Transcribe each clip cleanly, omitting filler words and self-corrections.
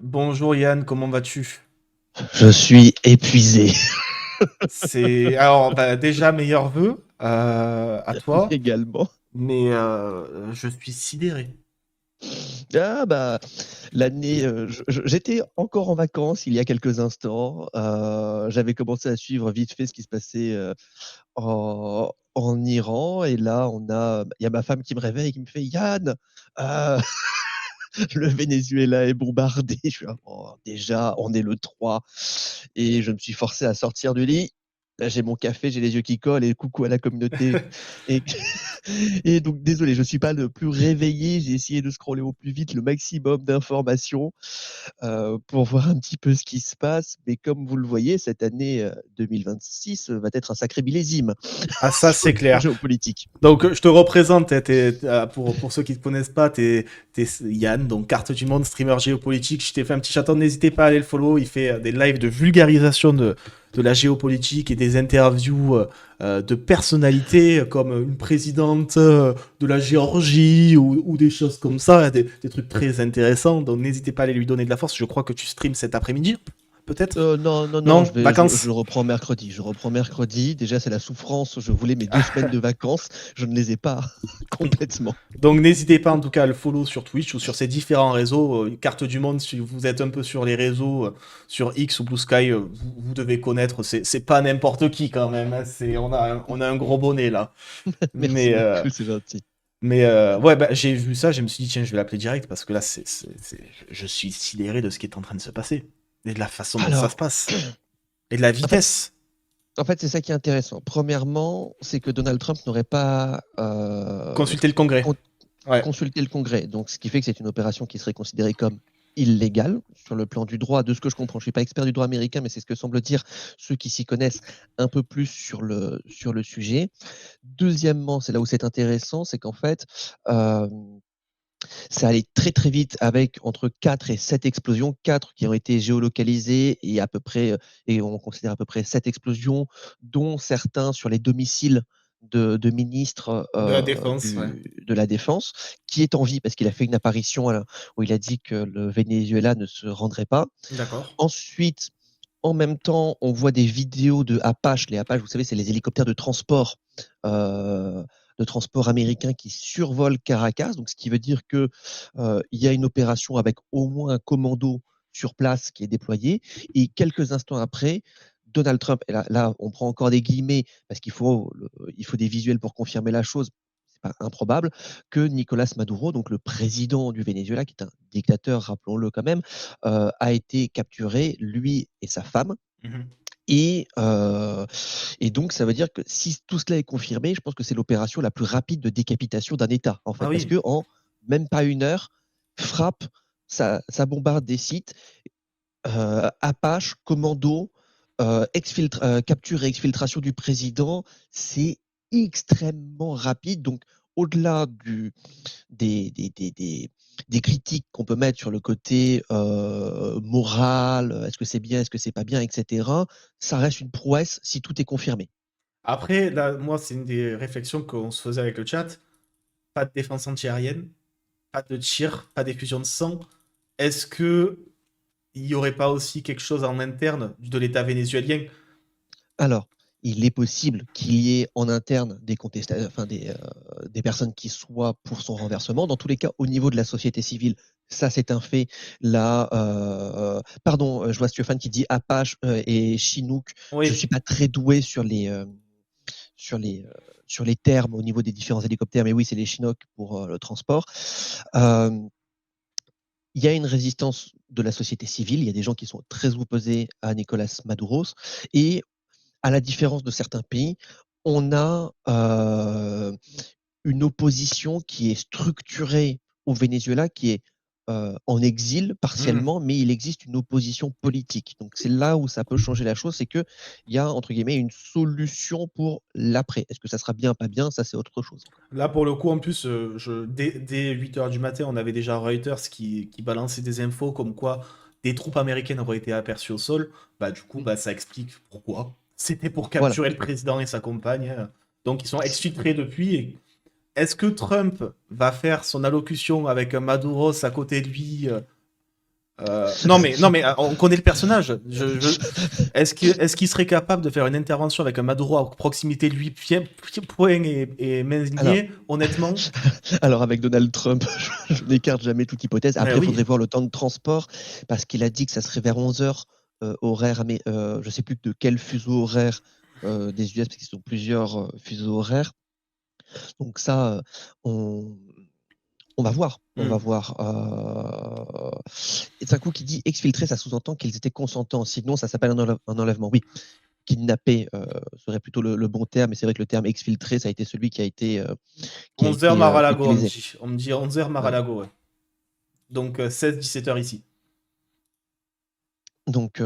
Bonjour Yann, comment vas-tu? Je suis épuisé Déjà meilleurs vœux à toi, également. mais je suis sidéré. Ah bah l'année, j'étais encore en vacances il y a quelques instants. J'avais commencé à suivre vite fait ce qui se passait en Iran et là il y a ma femme qui me réveille et qui me fait Yann, euh, le Venezuela est bombardé. Je suis là, oh, déjà on est le 3 et je me suis forcé à sortir du lit. Là, j'ai mon café, j'ai les yeux qui collent et coucou à la communauté. Et, et donc, désolé, je ne suis pas le plus réveillé. J'ai essayé de scroller au plus vite le maximum d'informations pour voir un petit peu ce qui se passe. Mais comme vous le voyez, cette année 2026 va être un sacré millésime Ah ça sur c'est le plan clair. géopolitique. Donc je te représente, pour ceux qui ne te connaissent pas, t'es Yann, donc carte du monde, streamer géopolitique. Je t'ai fait un petit chaton, n'hésitez pas à aller le follow. Il fait des lives de vulgarisation de la géopolitique et des interviews de personnalités comme une présidente de la Géorgie ou des choses comme ça, des trucs très intéressants. Donc n'hésitez pas à aller lui donner de la force. Je crois que tu streams cet après-midi, peut-être. Non, non, non, Non, je vacances. le reprends mercredi. Je reprends mercredi. Déjà, c'est la souffrance. Je voulais mes 2 semaines de vacances. Je ne les ai pas complètement. Donc n'hésitez pas en tout cas à le follow sur Twitch ou sur ses différents réseaux. Carte du monde, si vous êtes un peu sur les réseaux, sur X ou Blue Sky, vous devez connaître. C'est pas n'importe qui quand même, hein. On a un gros bonnet là. Merci Mais, beaucoup, c'est gentil. ouais, bah, j'ai vu ça, je me suis dit, tiens, je vais l'appeler direct parce que là, je suis sidéré de ce qui est en train de se passer. Et de la façon dont ça se Alors, passe. Et de la en fait, vitesse. c'est ça qui est intéressant. Premièrement, c'est que Donald Trump n'aurait pas Consultez le congrès. con- Ouais. consulté le Congrès. Donc, ce qui fait que c'est une opération qui serait considérée comme illégale sur le plan du droit, de ce que je comprends. Je ne suis pas expert du droit américain, mais c'est ce que semblent dire ceux qui s'y connaissent un peu plus sur le sujet. Deuxièmement, c'est là où c'est intéressant, c'est qu'en fait, euh, ça allait très très vite avec entre 4 et 7 explosions, 4 qui ont été géolocalisées et à peu près, et on considère à peu près 7 explosions, dont certains sur les domiciles de ministres De la défense, ouais. de la Défense, qui est en vie parce qu'il a fait une apparition où il a dit que le Venezuela ne se rendrait pas. D'accord. Ensuite, en même temps, on voit des vidéos de Apache. Les Apache, vous savez, c'est les hélicoptères de transport américains qui survolent Caracas. Donc, ce qui veut dire que il y a une opération avec au moins un commando sur place qui est déployé. Et quelques instants après, Donald Trump, et là on prend encore des guillemets parce il faut des visuels pour confirmer la chose, c'est pas improbable, que Nicolas Maduro, donc le président du Venezuela, qui est un dictateur, rappelons-le quand même, a été capturé, lui et sa femme. Mhm. Et, euh, et donc, ça veut dire que si tout cela est confirmé, je pense que c'est l'opération la plus rapide de décapitation d'un État, en Ah fait, parce oui. que en même pas une heure, frappe, ça bombarde des sites, Apache, commando, capture et exfiltration du président, c'est extrêmement rapide. Donc, au-delà des critiques qu'on peut mettre sur le côté moral, est-ce que c'est bien, est-ce que c'est pas bien, etc., ça reste une prouesse si tout est confirmé. Après, là, moi, c'est une des réflexions qu'on se faisait avec le chat. Pas de défense antiaérienne, pas de tir, pas d'effusion de sang. Est-ce que il y aurait pas aussi quelque chose en interne de l'État vénézuélien? Alors, il est possible qu'il y ait en interne enfin des personnes qui soient pour son renversement. Dans tous les cas, au niveau de la société civile, ça c'est un fait. Là, pardon, je vois Stéphane qui dit Apache et Chinook. Je suis Oui. pas très doué sur les, euh, sur les termes au niveau des différents hélicoptères, mais oui, c'est les Chinook pour le transport. Euh, il y a une résistance de la société civile. Il y a des gens qui sont très opposés à Nicolas Maduro. Et à la différence de certains pays, on a une opposition qui est structurée au Venezuela, qui est en exil Hmm. partiellement, mais il existe une opposition politique. Donc c'est là où ça peut changer la chose, c'est qu'il y a, entre guillemets, une solution pour l'après. Est-ce que ça sera bien, pas bien, ça c'est autre chose encore. Là, pour le coup, en plus, dès 8 heures du matin, on avait déjà Reuters qui balançait des infos comme quoi des troupes américaines auraient été aperçues au sol. Bah, du coup, bah, ça explique pourquoi. C'était pour Voilà. capturer le président et sa compagne, hein. Donc, ils sont exfiltrés depuis. Est-ce que Trump va faire son allocution avec un Maduros à côté de lui Non, mais on connaît le personnage. Est-ce qu'il serait capable de faire une intervention avec un Maduro à proximité de lui, point et main Alors, liée, honnêtement? alors avec Donald Trump, je n'écarte jamais toute hypothèse. Mais Après, il faudrait oui. voir le temps de transport, parce qu'il a dit que ça serait vers 11 heures horaire, mais je sais plus de quel fuseau horaire des US, parce qu'ils ont plusieurs fuseaux horaires. Donc ça, on, on va voir. On va Hmm. voir. Et d'un coup, qui dit exfiltrer, ça sous-entend qu'ils étaient consentants. Sinon, ça s'appelle un enlèvement. Oui, kidnapper serait plutôt le bon terme, mais c'est vrai que le terme exfiltré, ça a été celui qui a 11h été Mar-a-Lago, on me utilisé. dit. On me dit 11h Voilà. Mar-a-Lago, ouais. Donc 16-17h ici. Donc,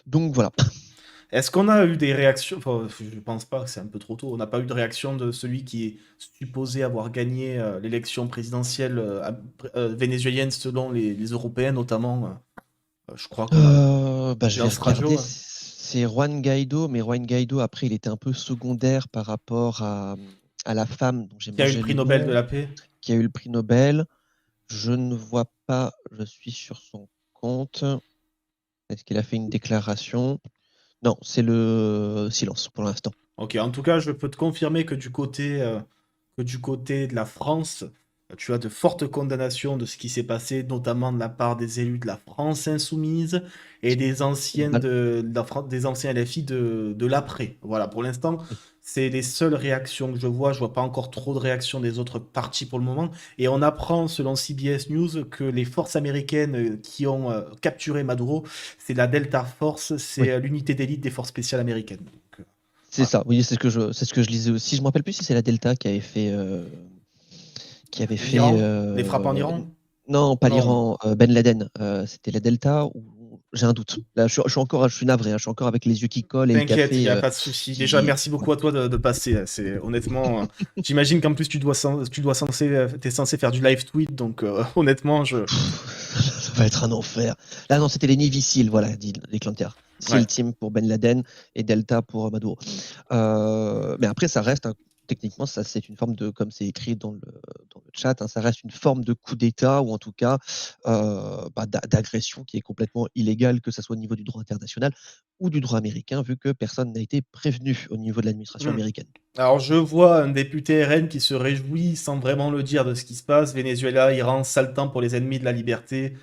donc voilà. Est-ce qu'on a eu des réactions? Enfin, je pense pas, c'est un peu trop tôt. On n'a pas eu de réaction de celui qui est supposé avoir gagné l'élection présidentielle vénézuélienne selon les Européens, notamment. Je crois qu'on a. Bah, je vais Dans ce radio. regarder. C'est Juan Guaido, mais Juan Guaido, après, il était un peu secondaire par rapport à la femme dont j'ai Qui a eu le mangé prix le Nobel de nom, la paix. qui a eu le prix Nobel. Je ne vois pas, je suis sur son compte. Est-ce qu'il a fait une déclaration? Non, c'est le silence pour l'instant. Ok, en tout cas, je peux te confirmer que du côté de la France, tu as de fortes condamnations de ce qui s'est passé, notamment de la part des élus de la France insoumise et des anciens Normal. des anciens LFI de l'après. Voilà, pour l'instant, Oui. c'est les seules réactions que je vois. Je vois pas encore trop de réactions des autres partis pour le moment. Et on apprend, selon CBS News, que les forces américaines qui ont capturé Maduro, c'est la Delta Force, c'est Oui. l'unité d'élite des forces spéciales américaines. Donc, C'est voilà. ça, oui, c'est ce que je lisais aussi. Je me rappelle plus si c'est la Delta qui avait fait L'Iran? Les frappes en Iran? non, pas Non. l'Iran, Ben Laden. C'était la Delta ou j'ai un doute. Là, je suis navré, hein, je suis encore avec les yeux qui collent et le T'inquiète, il n'y café a pas de souci. Déjà, qui. merci beaucoup Voilà. à toi de passer. C'est honnêtement, j'imagine qu'en plus t'es censé faire du live tweet, donc honnêtement, Ça va être un enfer. Là, non, c'était les Navy SEAL, voilà, dit les Clantiers. ouais. SEAL Team pour Ben Laden et Delta pour Maduro. Mais après, ça reste, techniquement, ça c'est une forme de, comme c'est écrit dans le chat, hein, ça reste une forme de coup d'État ou en tout cas d'agression qui est complètement illégale, que ce soit au niveau du droit international ou du droit américain, vu que personne n'a été prévenu au niveau de l'administration Hmm. américaine. Alors, je vois un député RN qui se réjouit sans vraiment le dire de ce qui se passe. Venezuela, Iran, sale temps pour les ennemis de la liberté.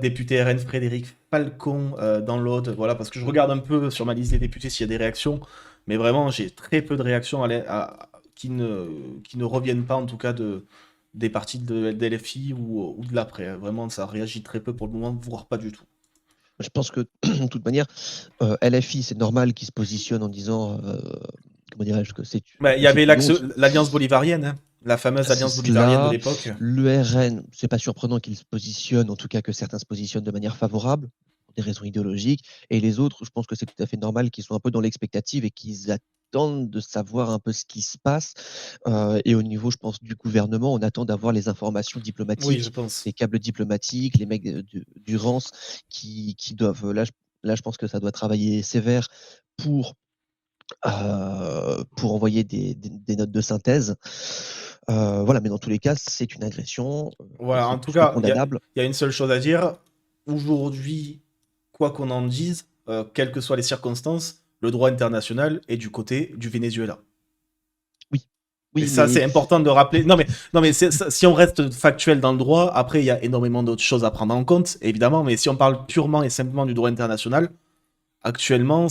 Député RN Frédéric Falcon dans l'Aude. Voilà, parce que je regarde un peu sur ma liste des députés s'il y a des réactions, mais vraiment, j'ai très peu de réactions qui ne reviennent pas, en tout cas, des partis d'LFI ou de l'après. Vraiment, ça réagit très peu pour le moment, voire pas du tout. Je pense que, de toute manière, LFI, c'est normal qu'ils se positionnent en disant, comment dirais-je, Bah, il y que c'est avait une honte. l'Alliance bolivarienne, hein, la fameuse C'est Alliance bolivarienne de cela. l'époque. L'URN, c'est pas surprenant qu'ils se positionnent, en tout cas que certains se positionnent de manière favorable, pour des raisons idéologiques. Et les autres, je pense que c'est tout à fait normal qu'ils soient un peu dans l'expectative et qu'ils attendent de savoir un peu ce qui se passe. Et au niveau, je pense, du gouvernement, on attend d'avoir les informations Oui, je diplomatiques, les pense. câbles diplomatiques, les mecs du Rance qui doivent. Là, je pense que ça doit travailler sévère pour pour envoyer des notes de synthèse. Voilà, mais dans tous les cas, c'est une agression, Voilà, c'est en tout plus que cas, condamnable. il y a une seule chose à dire. Aujourd'hui, quoi qu'on en dise, quelles que soient les circonstances, le droit international est du côté du Venezuela. Oui, Et oui, ça, mais c'est important de rappeler. Non, mais si on reste factuel dans le droit, après, il y a énormément d'autres choses à prendre en compte, évidemment. Mais si on parle purement et simplement du droit international, actuellement,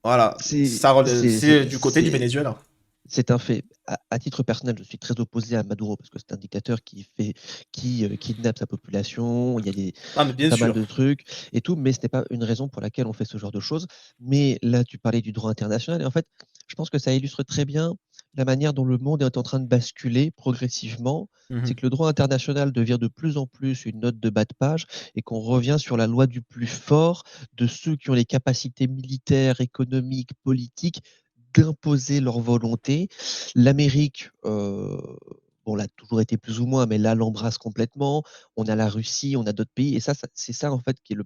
voilà, c'est du côté du c'est Venezuela. c'est un fait. À titre personnel, je suis très opposé à Maduro parce que c'est un dictateur qui kidnappe sa population. Il y a Ah, mais bien pas mal sûr. de trucs et tout, mais ce n'est pas une raison pour laquelle on fait ce genre de choses. Mais là, tu parlais du droit international et en fait, je pense que ça illustre très bien la manière dont le monde est en train de basculer progressivement. C'est Mhm. que le droit international devient de plus en plus une note de bas de page et qu'on revient sur la loi du plus fort, de ceux qui ont les capacités militaires, économiques, politiques d'imposer leur volonté. L'Amérique, bon, l'a toujours été plus ou moins, mais là, l'embrasse complètement. On a la Russie, on a d'autres pays, et c'est ça en fait qui est le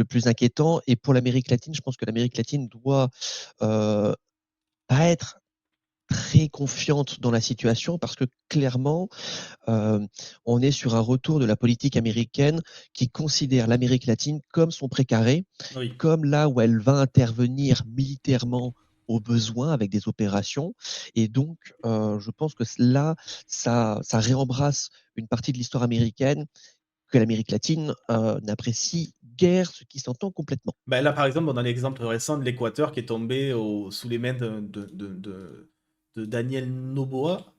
plus inquiétant. Et pour l'Amérique latine, je pense que l'Amérique latine doit pas être très confiante dans la situation parce que clairement, on est sur un retour de la politique américaine qui considère l'Amérique latine comme son précaré, Oui. comme là où elle va intervenir militairement au besoin avec des opérations. Et donc, je pense que là, ça réembrasse une partie de l'histoire américaine que l'Amérique latine n'apprécie guère, ce qui s'entend complètement. Ben là, par exemple, on a l'exemple récent de l'Équateur qui est tombé sous les mains de Daniel Noboa,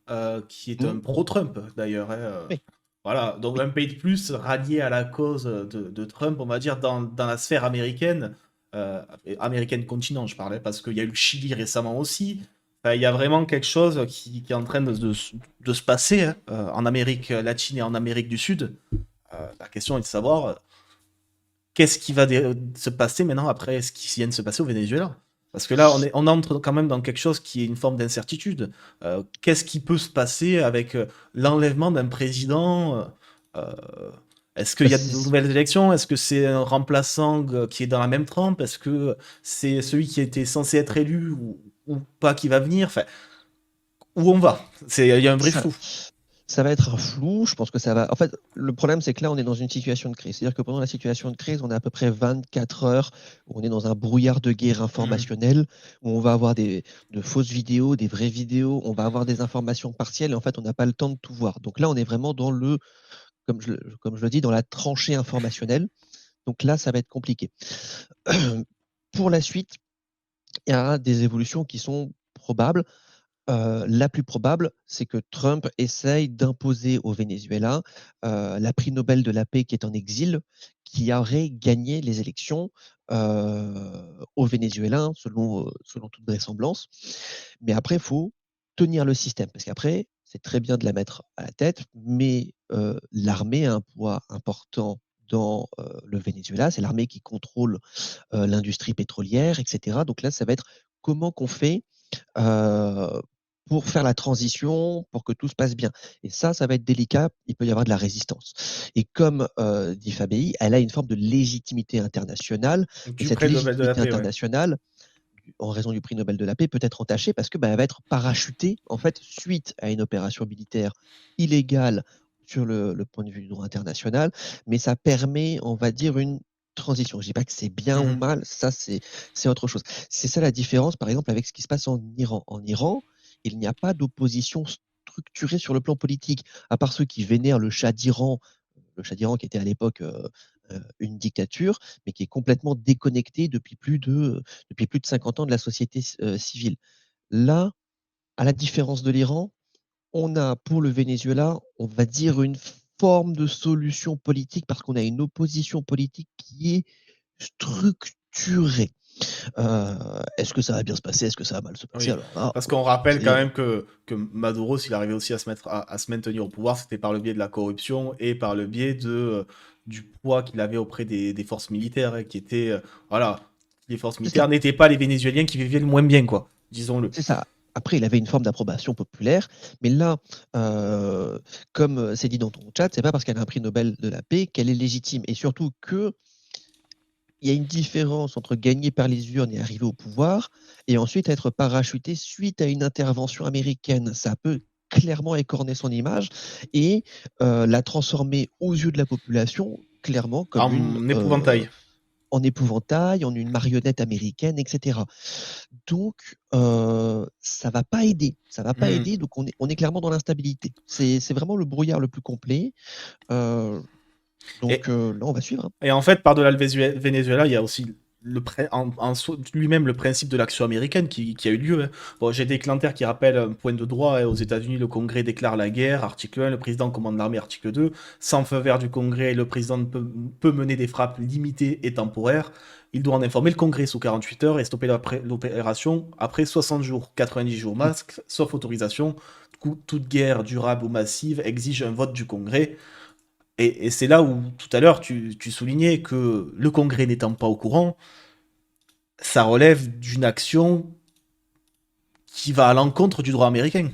qui est un Mm. pro-Trump d'ailleurs, hein. Oui, Voilà, donc oui, un pays de plus rallié à la cause de Trump, on va dire, dans la sphère américaine, américaine continent, je parlais, parce qu'il y a eu le Chili récemment aussi. Enfin, il y a vraiment quelque chose qui est en train de se passer, hein, en Amérique latine et en Amérique du Sud. La question est de savoir qu'est-ce qui va se passer maintenant après ce qui vient de se passer au Venezuela. Parce que là, on entre quand même dans quelque chose qui est une forme d'incertitude. Qu'est-ce qui peut se passer avec l'enlèvement d'un président Est-ce qu'il bah, y a de nouvelles élections? Est-ce que c'est un remplaçant qui est dans la même trempe? Est-ce que c'est celui qui était censé être élu ou pas qui va venir? Enfin, où on va? Il y a un vrai ça, flou. ça va être un flou. Je pense que ça va. En fait, le problème, c'est que là, on est dans une situation de crise. C'est-à-dire que pendant la situation de crise, on a à peu près 24 heures où on est dans un brouillard de guerre Mhm. informationnel, où on va avoir de fausses vidéos, des vraies vidéos, on va avoir des informations partielles, et en fait, on n'a pas le temps de tout voir. Donc là, on est vraiment dans comme je le dis, dans la tranchée informationnelle. Donc là, ça va être compliqué. Pour la suite, il y a des évolutions qui sont probables. La plus probable, c'est que Trump essaye d'imposer au Venezuela la prix Nobel de la paix qui est en exil, qui aurait gagné les élections au Venezuela, selon toute vraisemblance. Mais après, il faut tenir le système, parce qu'après, c'est très bien de la mettre à la tête, mais l'armée a un poids important dans le Venezuela. C'est l'armée qui contrôle l'industrie pétrolière, etc. Donc là, ça va être comment qu'on fait euh, pour faire la transition, pour que tout se passe bien. Et ça va être délicat, il peut y avoir de la résistance. Et comme dit Fabei, elle a une forme de légitimité internationale, mais Du cette prix Nobel de la légitimité paix, ouais. internationale, en raison du prix Nobel de la paix, peut être entachée parce que elle va être parachutée, en fait, suite à une opération militaire illégale sur le point de vue du droit international, mais ça permet, on va dire, une transition. Je ne dis pas que c'est bien ou Mhm. mal, ça c'est autre chose. C'est ça la différence, par exemple, avec ce qui se passe en Iran. En Iran, il n'y a pas d'opposition structurée sur le plan politique, à part ceux qui vénèrent le Shah d'Iran qui était à l'époque une dictature, mais qui est complètement déconnecté depuis plus de 50 ans de la société civile. Là, à la différence de l'Iran, on a pour le Venezuela, on va dire une forme de solution politique parce qu'on a une opposition politique qui est structurée. Est-ce que ça va bien se passer? Est-ce que ça va mal se passer? Oui, Alors là, parce qu'on rappelle quand c'est même que Maduro, s'il arrivait aussi à se maintenir au pouvoir, c'était par le biais de la corruption et par le biais du poids qu'il avait auprès des forces militaires, hein, qui étaient, voilà, les forces c'est ça. militaires n'étaient pas les Vénézuéliens qui vivaient le moins bien, quoi, disons-le. C'est ça. Après, il avait une forme d'approbation populaire, mais là, comme c'est dit dans ton chat, c'est pas parce qu'elle a un prix Nobel de la paix qu'elle est légitime. Et surtout que il y a une différence entre gagner par les urnes et arriver au pouvoir, et ensuite être parachuté suite à une intervention américaine. Ça peut clairement écorner son image et la transformer aux yeux de la population clairement comme En épouvantail. en épouvantail, en une marionnette américaine, etc. Donc, ça va pas aider. Ça va pas Hmm. aider. Donc, on est clairement dans l'instabilité. C'est vraiment le brouillard le plus complet. Euh, donc, Et, là, on va suivre, hein. Et en fait, par-delà le Venezuela, il y a aussi lui-même le principe de l'action américaine qui a eu lieu, hein. Bon, j'ai des Clanter qui rappelle un point de droit, hein. Aux États-Unis, le Congrès déclare la guerre, article 1, le président commande l'armée, article 2. Sans feu vert du Congrès, le président ne peut mener des frappes limitées et temporaires. Il doit en informer le Congrès sous 48 heures et stopper l'opération après 60 jours, 90 jours Mm. masque, sauf autorisation. Du coup, toute guerre durable ou massive exige un vote du Congrès. Et c'est là où, tout à l'heure, tu soulignais que le Congrès n'étant pas au courant, ça relève d'une action qui va à l'encontre du droit américain.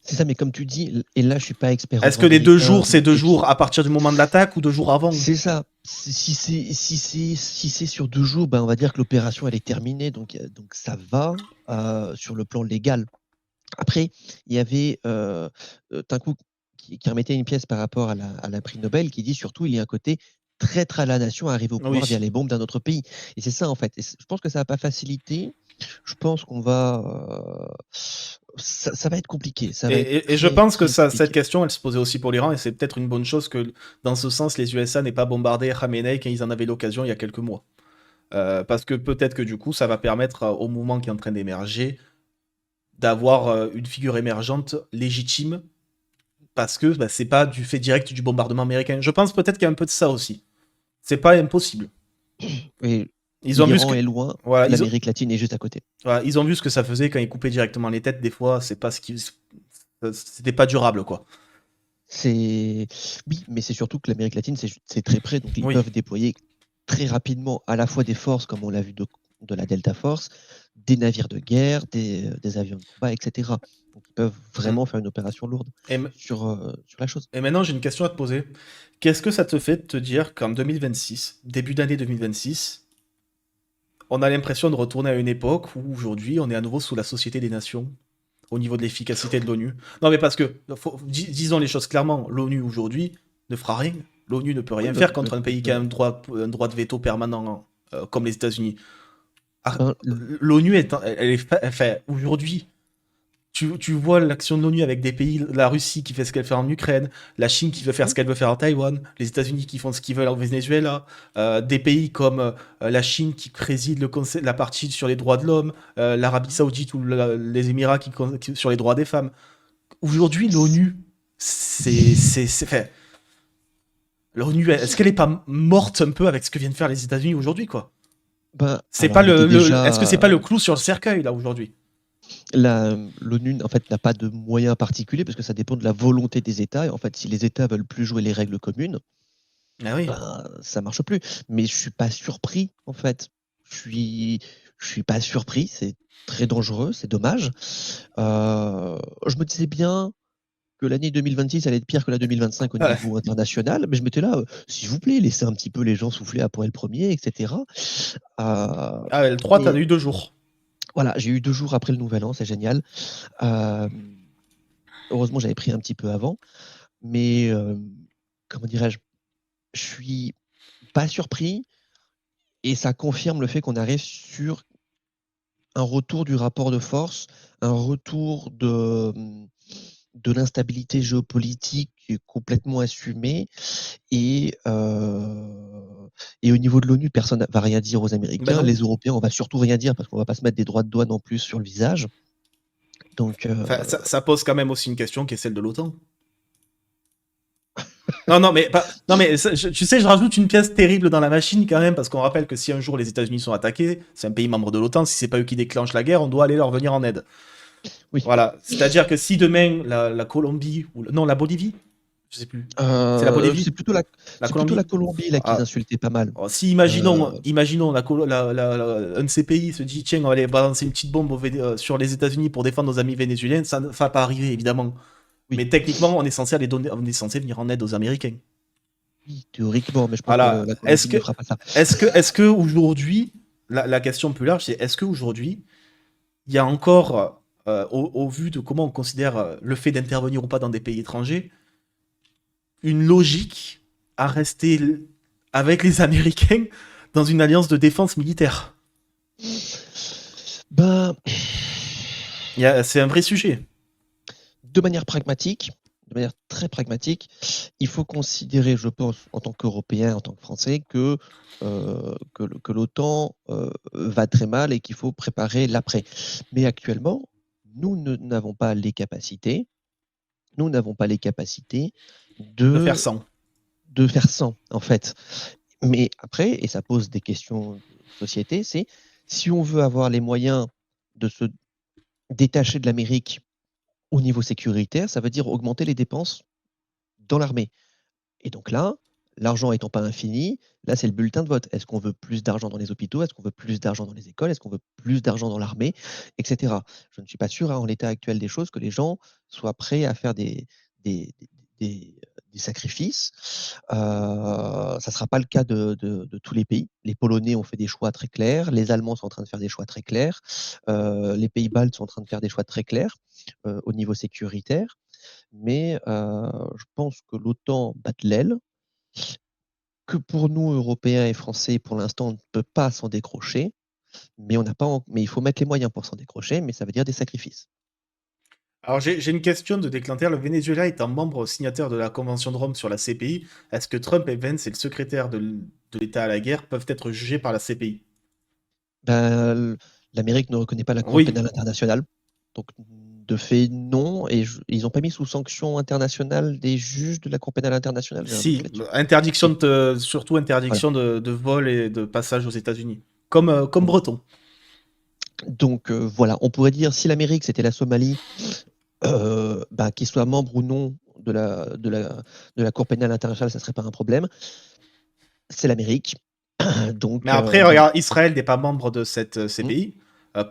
C'est ça, mais comme tu dis, et là, je suis pas expert en Est-ce droit que les 2 jours, américain, c'est deux et puis jours à partir du moment de l'attaque ou 2 jours avant? c'est ça. Si c'est sur 2 jours, ben, on va dire que l'opération elle est terminée, donc ça va sur le plan légal. Après, il y avait Tinkouf qui remettait une pièce par rapport à la prix Nobel qui dit surtout il y a un côté traître à la nation arrivé au pouvoir via Oui. les bombes d'un autre pays. Et c'est ça en fait. Je pense que ça va pas faciliter. Je pense qu'on va. Ça va être compliqué. Ça va être Et je très, pense que très ça, cette compliqué. question, elle se posait aussi pour l'Iran, et c'est peut-être une bonne chose que, dans ce sens, les USA n'aient pas bombardé Khamenei quand ils en avaient l'occasion il y a quelques mois. Parce que peut-être que du coup, ça va permettre au mouvement qui est en train d'émerger d'avoir une figure émergente légitime, parce que bah, c'est pas du fait direct du bombardement américain. Je pense peut-être qu'il y a un peu de ça aussi. C'est pas impossible. Et Ils ont vu ce que, l'Iran est loin, voilà, l'Amérique latine est juste à côté. voilà, ils ont vu ce que ça faisait quand ils coupaient directement les têtes. Des fois, c'est pas ce qui, c'était pas durable, quoi. C'est Oui, mais c'est surtout que l'Amérique latine, c'est très près, donc ils Oui. peuvent déployer très rapidement à la fois des forces, comme on l'a vu de la Delta Force, des navires de guerre, des avions de combat, etc. Donc ils peuvent Mm. vraiment faire une opération lourde Et, sur la chose. et maintenant, j'ai une question à te poser. Qu'est-ce que ça te fait de te dire qu'en 2026, début d'année 2026, on a l'impression de retourner à une époque où aujourd'hui, on est à nouveau sous la Société des Nations au niveau de l'efficacité de l'ONU? Non, mais parce que, disons les choses clairement, l'ONU aujourd'hui ne fera rien. L'ONU ne peut Oui, rien faire contre un pays qui a un droit de veto permanent, comme les États-Unis. Ah, ben, l'ONU elle est, enfin, aujourd'hui, tu vois l'action de l'ONU avec des pays, la Russie qui fait ce qu'elle fait en Ukraine, la Chine qui veut faire ce qu'elle veut faire en Taïwan, les États-Unis qui font ce qu'ils veulent en Venezuela, des pays comme la Chine qui préside la partie sur les droits de l'homme, l'Arabie Saoudite ou les Émirats sur les droits des femmes. Aujourd'hui, l'ONU, enfin, l'ONU, est-ce qu'elle est pas morte un peu avec ce que viennent faire les États-Unis aujourd'hui, quoi? C'est alors pas elle était est-ce que c'est déjà pas le clou sur le cercueil là aujourd'hui? l'ONU en fait n'a pas de moyens particuliers parce que ça dépend de la volonté des États. Et en fait, si les États veulent plus jouer les règles communes, Ah oui. ben, ça marche plus. Mais je suis pas surpris, en fait. Je suis, je suis pas surpris. C'est très dangereux, c'est dommage. Je me disais bien que l'année 2026 allait être pire que la 2025 au Ouais. niveau international, mais je m'étais là, s'il vous plaît, laissez un petit peu les gens souffler après le premier, etc. Euh, Ah ouais, le 3, t'as et eu 2 jours. voilà, j'ai eu 2 jours après le Nouvel An, c'est génial. Euh, Heureusement, j'avais pris un petit peu avant, mais comment dirais-je, je suis pas surpris. Et ça confirme le fait qu'on arrive sur un retour du rapport de force, un retour de l'instabilité géopolitique qui est complètement assumée. Et, et au niveau de l'ONU, personne ne va rien dire aux Ben Américains. non. Les Européens, on va surtout rien dire parce qu'on va pas se mettre des droits de douane en plus sur le visage. Donc, Enfin, ça pose quand même aussi une question qui est celle de l'OTAN. Non, non, mais, non, mais tu sais, je rajoute une pièce terrible dans la machine quand même, parce qu'on rappelle que si un jour les États-Unis sont attaqués, c'est un pays membre de l'OTAN, si c'est pas eux qui déclenchent la guerre, on doit aller leur venir en aide. oui. Voilà. C'est-à-dire que si demain la Colombie, ou non, la Bolivie, je sais plus, c'est la Bolivie, la C'est plutôt la Colombie. Colombie là qu'ils Ah, insultaient pas mal. oh, si Euh, imaginons un de ces pays se dit tiens, on va aller balancer une petite bombe sur les États-Unis pour défendre nos amis vénézuéliens, ça ne va pas arriver évidemment. oui, Mais techniquement, on est censé aller donner, on est censé venir en aide aux Américains. oui, théoriquement, mais je pense que Voilà. la Colombie ne fera pas ça. Est-ce que aujourd'hui, la question plus large, c'est est-ce qu'aujourd'hui, il y a encore, au vu de comment on considère le fait d'intervenir ou pas dans des pays étrangers, une logique à rester avec les Américains dans une alliance de défense militaire? Ben, C'est un vrai sujet. de manière pragmatique, de manière très pragmatique, il faut considérer, je pense, en tant qu'Européen, en tant que Français, que l'OTAN va très mal et qu'il faut préparer l'après. Mais actuellement, n'avons pas les capacités, nous n'avons pas les capacités De faire de, sans. de faire sans, en fait. Mais après, et ça pose des questions de société, c'est si on veut avoir les moyens de se détacher de l'Amérique au niveau sécuritaire, ça veut dire augmenter les dépenses dans l'armée. Et donc là, l'argent étant pas infini, là c'est le bulletin de vote. Est-ce qu'on veut plus d'argent dans les hôpitaux? Est-ce qu'on veut plus d'argent dans les écoles? Est-ce qu'on veut plus d'argent dans l'armée? Etc. Je ne suis pas sûr, hein, en l'état actuel des choses, que les gens soient prêts à faire des, des, des sacrifices. Ça ne sera pas le cas de tous les pays. Les Polonais ont fait des choix très clairs, les Allemands sont en train de faire des choix très clairs, les pays baltes sont en train de faire des choix très clairs au niveau sécuritaire. Mais je pense que l'OTAN bat de l'aile, que pour nous, Européens et Français, pour l'instant, on ne peut pas s'en décrocher, mais on n'a pas mais il faut mettre les moyens pour s'en décrocher, mais ça veut dire des sacrifices. Alors j'ai une question de déclenter. Le Venezuela étant membre signataire de la Convention de Rome sur la CPI, est-ce que Trump et Vance et le secrétaire de l'État à la guerre peuvent être jugés par la CPI? Ben, l'Amérique ne reconnaît pas la Cour Oui, pénale internationale, donc de fait, non, et ils n'ont pas mis sous sanction internationale des juges de la Cour pénale internationale, j'ai un doute si. là-dessus. Interdiction Si, surtout voilà. interdiction de vol et de passage aux États-Unis. Comme Voilà. Breton. Donc voilà, on pourrait dire si l'Amérique c'était la Somalie, ben, qu'il soit membre ou non de la Cour pénale internationale, ça serait pas un problème. C'est l'Amérique, Mais donc après, bon, regarde, Israël n'est pas membre de cette mm, CPI.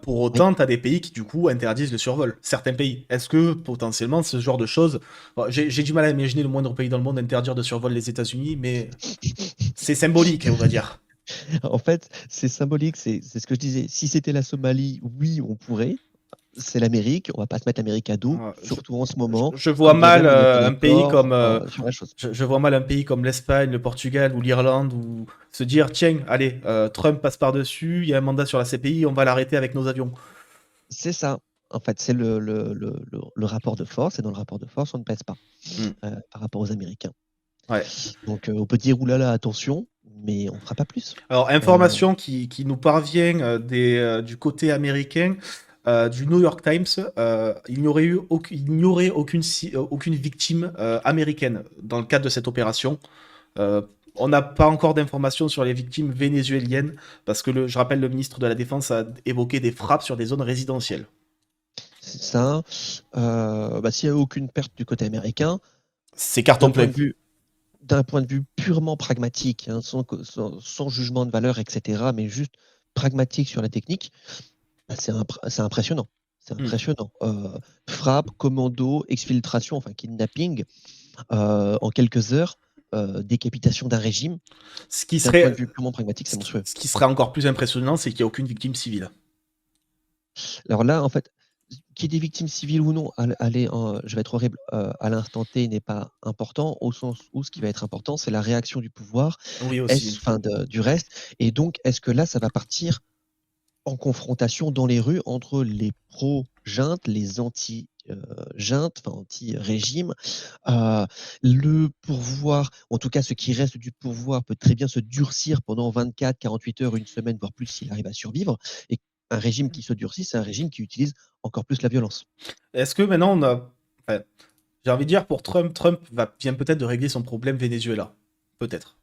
Pour oui. autant, tu as des pays qui, du coup, interdisent le survol. Certains pays. Est-ce que, potentiellement, ce genre de choses... Bon, j'ai du mal à imaginer le moindre pays dans le monde interdire de survol les États-Unis, mais c'est symbolique, on va dire. En fait, c'est symbolique, c'est ce que je disais. Si c'était la Somalie, oui, on pourrait. C'est l'Amérique, on va pas se mettre l'Amérique à dos, Euh, Je, surtout en ce moment, je vois quand bien mal même on n'est pas un pays d'accord comme... sur la chose. je vois mal un pays comme l'Espagne, le Portugal ou l'Irlande où se dire, tiens, allez, Trump passe par-dessus, il y a un mandat sur la CPI, on va l'arrêter avec nos avions. C'est ça. En fait, c'est le rapport de force, et dans le rapport de force, on ne pèse pas Hmm. par rapport aux Américains. Ouais. Donc, on peut dire, oulala, attention, mais on ne fera pas plus. Alors, Euh, information qui nous parvient du côté américain, du New York Times, il n'y aurait aucune victime américaine dans le cadre de cette opération. Euh, on n'a pas encore d'informations sur les victimes vénézuéliennes, parce que je rappelle, le ministre de la Défense a évoqué des frappes sur des zones résidentielles. c'est ça. Bah, s'il n'y a aucune perte du côté américain, C'est carton d'un point plein. de vue, d'un point de vue purement pragmatique, hein, sans jugement de valeur, etc., mais juste pragmatique sur la technique, bah, c'est impressionnant. C'est Hmm. impressionnant. Frappe, commando, exfiltration, enfin kidnapping, en quelques heures, décapitation d'un régime. Ce qui D'un point de serait, vue purement pragmatique, c'est monstrueux. ce qui serait encore plus impressionnant, c'est qu'il n'y a aucune victime civile. Alors là, en fait, qu'il y ait des victimes civiles ou non, je vais être horrible, à l'instant T n'est pas important, au sens où ce qui va être important, c'est la réaction du pouvoir, Oui, aussi. du reste. Et donc, est-ce que là, ça va partir en confrontation dans les rues entre les pro-juntes, les anti-juntes, enfin anti-régime. Le pouvoir, en tout cas ce qui reste du pouvoir, peut très bien se durcir pendant 24, 48 heures, une semaine, voire plus s'il arrive à survivre. Et un régime qui se durcit, c'est un régime qui utilise encore plus la violence. Est-ce que maintenant on a. Enfin, j'ai envie de dire pour Trump vient peut-être de régler son problème Venezuela. Peut-être.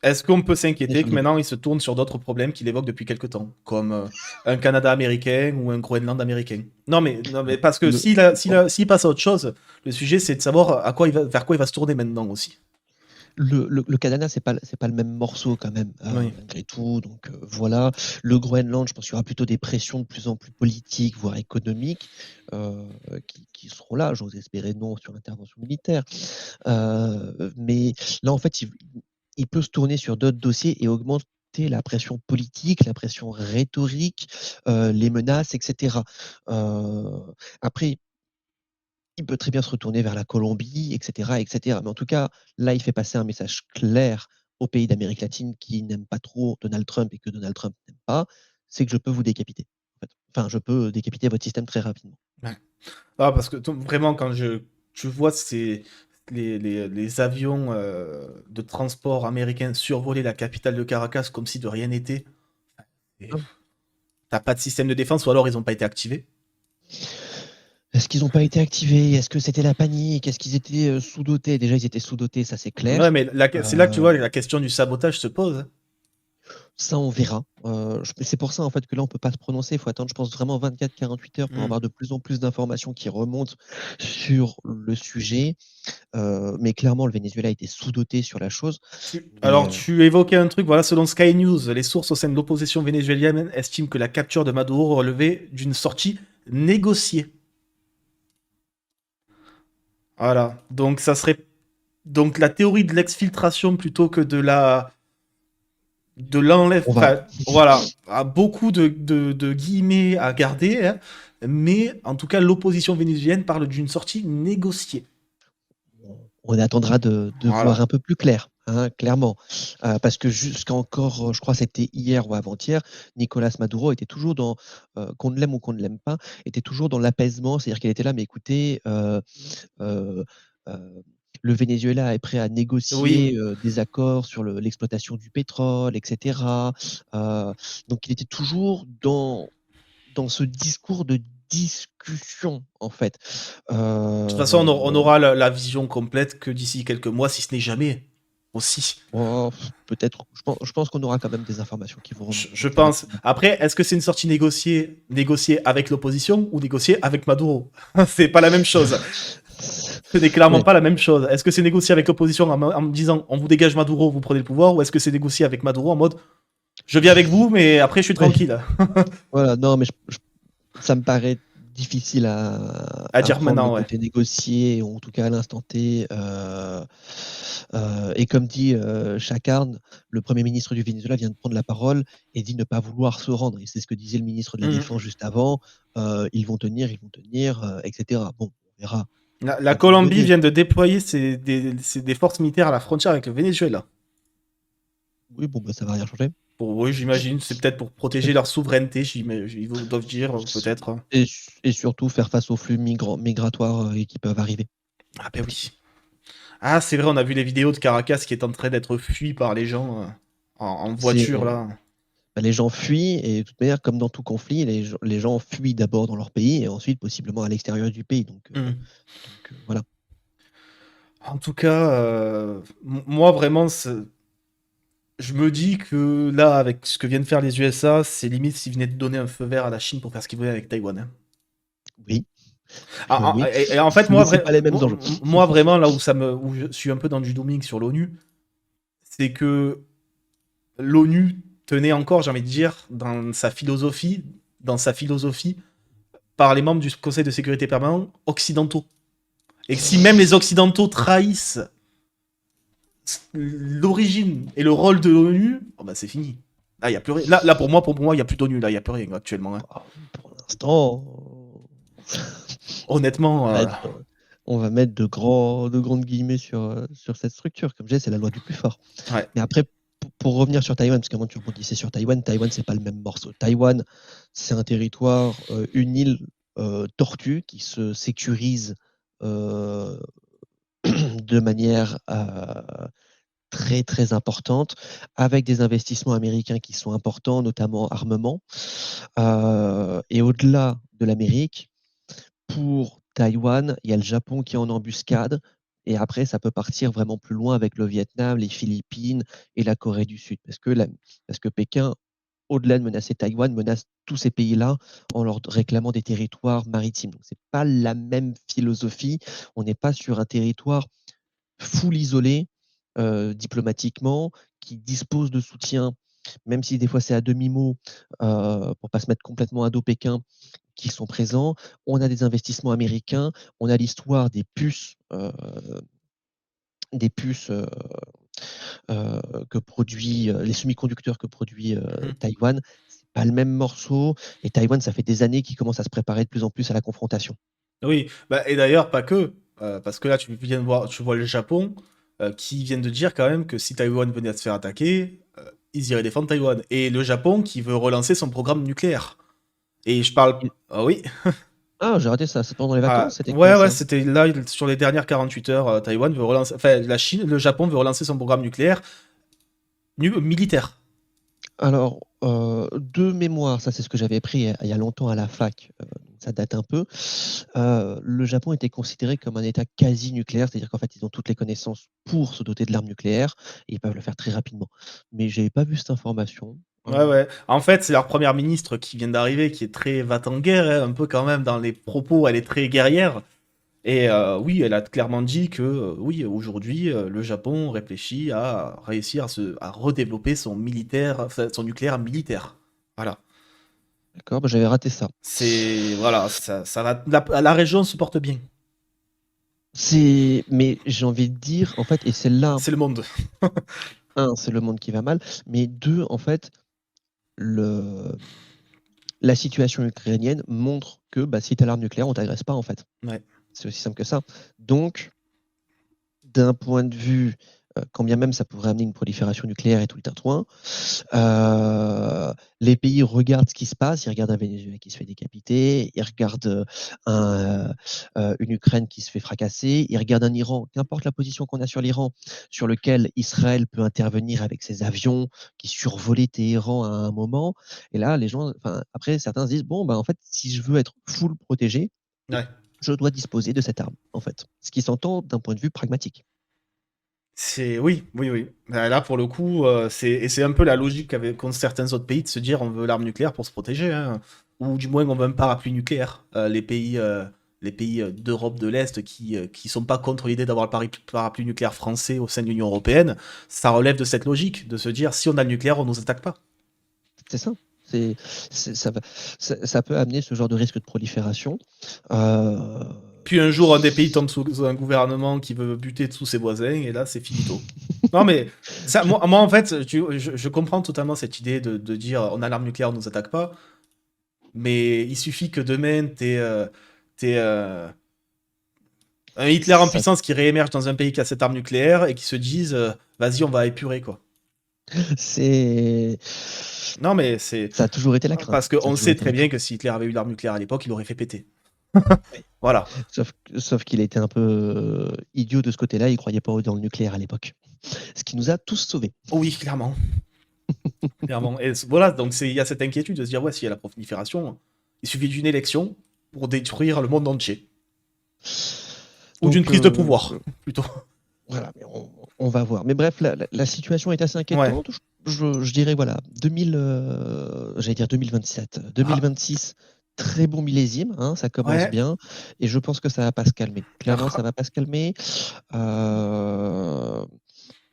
Est-ce qu'on peut On est s'inquiéter sur que le début. maintenant il se tourne sur d'autres problèmes qu'il évoque depuis quelque temps, comme un Canada américain ou un Groenland américain? Non, mais parce que Le, s'il passe à autre chose, le sujet c'est de savoir vers quoi il va se tourner maintenant aussi. le Canada, c'est pas le même morceau quand même, Oui. malgré tout. Donc voilà. Le Groenland, je pense qu'il y aura plutôt des pressions de plus en plus politiques, voire économiques, qui seront là. J'ose espérer non sur l'intervention militaire. Mais là, en fait, il peut se tourner sur d'autres dossiers et augmenter la pression politique, la pression rhétorique, les menaces, etc. Après, il peut très bien se retourner vers la Colombie, etc., etc. Mais en tout cas, là, il fait passer un message clair aux pays d'Amérique latine qui n'aiment pas trop Donald Trump et que Donald Trump n'aime pas, c'est que je peux vous décapiter. En fait. Enfin, je peux décapiter votre système très rapidement. Ouais. Ah, parce que vraiment, tu vois les avions de transport américains survoler la capitale de Caracas comme si de rien n'était, et Hein. t'as pas de système de défense ou alors ils n'ont pas été activés. Est-ce qu'ils n'ont pas été activés? Est-ce que c'était la panique? Est-ce qu'ils étaient sous-dotés? Déjà, ils étaient sous-dotés, ça c'est Ouais, clair. mais c'est là que tu Euh, vois la question du sabotage se pose. Ça, on verra. C'est pour ça en fait que là, on peut pas se prononcer. Il faut attendre, je pense, vraiment 24-48 heures pour Hmm. avoir de plus en plus d'informations qui remontent sur le sujet. Mais clairement, le Venezuela était sous-doté sur la chose. Mais Alors, tu évoquais un truc, voilà, selon Sky News, les sources au sein de l'opposition vénézuélienne estiment que la capture de Maduro relevait d'une sortie négociée. Voilà. Donc ça serait donc la théorie de l'exfiltration plutôt que de l'enlève. On va, Enfin, voilà, a beaucoup de guillemets à garder, hein, mais en tout cas, l'opposition vénézuélienne parle d'une sortie négociée. on attendra de voir Voilà. un peu plus clair, hein, clairement. Parce que jusqu'à encore, je crois, c'était hier ou avant-hier, Nicolas Maduro était toujours dans, qu'on l'aime ou qu'on ne l'aime pas, était toujours dans l'apaisement, c'est-à-dire qu'il était là, mais écoutez, euh, euh, le Venezuela est prêt à Oui. négocier des accords sur l'exploitation du pétrole, etc. Euh, donc il était toujours dans ce discours de discussion, en fait. De toute façon, on Euh, aura la vision complète que d'ici quelques mois, si ce n'est jamais. Aussi. oh, peut-être, je pense qu'on aura quand même des informations qui vont Je remonter pense. rapidement. Après, est-ce que c'est une sortie négociée avec l'opposition ou négociée avec Maduro? C'est pas la même chose. Ce n'est clairement Ouais, pas la même chose. Est-ce que c'est négocié avec l'opposition en me disant on vous dégage Maduro, vous prenez le pouvoir, ou est-ce que c'est négocié avec Maduro en mode je viens avec vous, mais après je suis ouais, tranquille? voilà, non, mais ça me paraît difficile À à dire prendre le maintenant, ouais. côté négocié, ou en tout cas à l'instant T. Et comme dit Chakarn, le Premier ministre du Venezuela vient de prendre la parole et dit ne pas vouloir se rendre. Et c'est ce que disait le ministre de la Mhm. Défense juste avant. Ils vont tenir, etc. Bon, on verra ce que La ça peut Colombie donner. vient de déployer des forces militaires à la frontière avec le Venezuela. Oui, bon, bah, ça va rien changer. Oui, j'imagine, c'est peut-être pour protéger leur souveraineté, ils doivent dire, peut-être. Et, et surtout faire face aux flux migratoires qui peuvent arriver. Ah ben oui. Ah, c'est vrai, on a vu les vidéos de Caracas qui est en train d'être fui par les gens en voiture, C'est là. bah, les gens fuient et de toute manière, comme dans tout conflit, les gens fuient d'abord dans leur pays et ensuite possiblement à l'extérieur du pays. Mhm. Voilà. En tout cas, moi, vraiment, je me dis que là, avec ce que viennent faire les USA, c'est limite s'ils venaient de donner un feu vert à la Chine pour faire ce qu'ils voulaient avec Taïwan, hein. Oui, oui. Et en fait, Mais c'est pas les mêmes enjeux. moi, vraiment, là où je suis un peu dans du dooming sur l'ONU, c'est que l'ONU tenait encore, j'ai envie de dire, dans sa philosophie, par les membres du Conseil de sécurité permanent occidentaux. Et que si même les occidentaux trahissent l'origine et le rôle de l'ONU, oh bah c'est fini. Là, y a plus rien. Là pour moi, il y a plus d'ONU, là, il y a plus rien actuellement, hein. Ah, pour l'instant, Honnêtement, on va mettre, on va mettre de grandes guillemets sur cette structure. Comme je disais, c'est la loi du plus fort. ouais. Mais après, pour revenir sur Taïwan, parce qu'avant tu rebondissais sur Taïwan, Taïwan, c'est pas le même morceau. Taïwan, c'est un territoire, une île tortue qui se sécurise euh, de manière très très importante, avec des investissements américains qui sont importants, notamment armement. Et au-delà de l'Amérique, pour Taïwan, il y a le Japon qui est en embuscade. Et après, ça peut partir vraiment plus loin avec le Vietnam, les Philippines et la Corée du Sud. Parce que Pékin, au-delà de menacer Taïwan, menace tous ces pays-là en leur réclamant des territoires maritimes. Donc, ce n'est pas la même philosophie. On n'est pas sur un territoire full isolé diplomatiquement, qui dispose de soutien, même si des fois c'est à demi-mot, pour pas se mettre complètement à dos Pékin, qui sont présents. On a des investissements américains, on a l'histoire des puces que produit, les semi-conducteurs que produit Mhm. Taïwan. C'est pas le même morceau. Et Taïwan, ça fait des années qu'il commence à se préparer de plus en plus à la confrontation. Oui, bah, et d'ailleurs, pas que. Parce que là, tu vois le Japon qui viennent de dire quand même que si Taïwan venait à se faire attaquer, ils iraient défendre Taïwan. Et le Japon qui veut relancer son programme nucléaire. Et je parle. Et- Ah oui. Ah, j'ai raté ça. C'est pendant les Ah, vacances? C'était ouais, quand ouais, ça? c'était là, sur les dernières 48 heures, Taïwan veut relancer. Enfin, le Japon veut relancer son programme nucléaire militaire. Alors, de mémoire, ça c'est ce que j'avais appris il y a longtemps à la fac, donc ça date un peu. Le Japon était considéré comme un État quasi nucléaire, c'est-à-dire qu'en fait ils ont toutes les connaissances pour se doter de l'arme nucléaire et ils peuvent le faire très rapidement. Mais j'avais pas vu cette information. Ouais, ouais. En fait, c'est leur première ministre qui vient d'arriver, qui est très va-t-en-guerre, hein, un peu quand même dans les propos, elle est très guerrière. Et oui, elle a clairement dit que oui, aujourd'hui, le Japon réfléchit à réussir à redévelopper son militaire, enfin, son nucléaire militaire. Voilà. D'accord, bah, j'avais raté ça. C'est voilà, ça va. La région se porte bien. Mais j'ai envie de dire, en fait, et c'est là, C'est le monde. c'est le monde qui va mal, mais deux, en fait, le, la situation ukrainienne montre que si tu as l'arme nucléaire, on t'agresse pas, en fait. Ouais. C'est aussi simple que ça. Donc, d'un point de vue, quand bien même ça pourrait amener une prolifération nucléaire et tout le tintouin, les pays regardent ce qui se passe, ils regardent un Venezuela qui se fait décapiter, ils regardent une Ukraine qui se fait fracasser, ils regardent un Iran, qu'importe la position qu'on a sur l'Iran, sur lequel Israël peut intervenir avec ses avions qui survolaient Téhéran à un moment. Et là, les gens, après, certains se disent, bon, en fait, si je veux être full protégé, Ouais. je dois disposer de cette arme, en fait. Ce qui s'entend d'un point de vue pragmatique. Oui, oui, oui. Là, pour le coup, c'est un peu la logique qu'ont certains autres pays de se dire on veut l'arme nucléaire pour se protéger, hein. Ou du moins on veut un parapluie nucléaire. Les pays d'Europe de l'Est qui sont pas contre l'idée d'avoir le parapluie nucléaire français au sein de l'Union européenne, ça relève de cette logique de se dire si on a le nucléaire, on nous attaque pas. C'est ça. C'est, ça peut amener ce genre de risque de prolifération. Euh, Puis un jour, un des pays tombe sous un gouvernement qui veut buter tous ses voisins, et là, c'est finito. Non, mais ça, moi en fait, je comprends totalement cette idée de dire on a l'arme nucléaire, on nous attaque pas. Mais il suffit que demain, t'aies, un Hitler en ça, puissance qui réémerge dans un pays qui a cette arme nucléaire et qui se dise vas-y, on va épurer, quoi. c'est, Non, mais c'est. ça a toujours été la crainte. Parce Ça a qu'on toujours sait été très la bien crainte. que si Hitler avait eu l'arme nucléaire à l'époque, il aurait fait péter. Oui. Voilà. Sauf qu'il a été un peu idiot de ce côté-là. Il croyait pas dans le nucléaire à l'époque. Ce qui nous a tous sauvés. Oh oui, clairement. Clairement. Et voilà, donc il y a cette inquiétude de se dire ouais, s'il y a la prolifération, il suffit d'une élection pour détruire le monde entier. Ou d'une Donc, prise de pouvoir, plutôt. voilà, mais on va voir. Mais bref, la situation est assez Ouais. inquiétante. Je dirais, voilà, 2000, j'allais dire 2027, Ah, 2026, très bon millésime, hein, ça commence ouais. bien, et je pense que ça va pas se calmer. Clairement, ça Ah, va pas se calmer. Euh,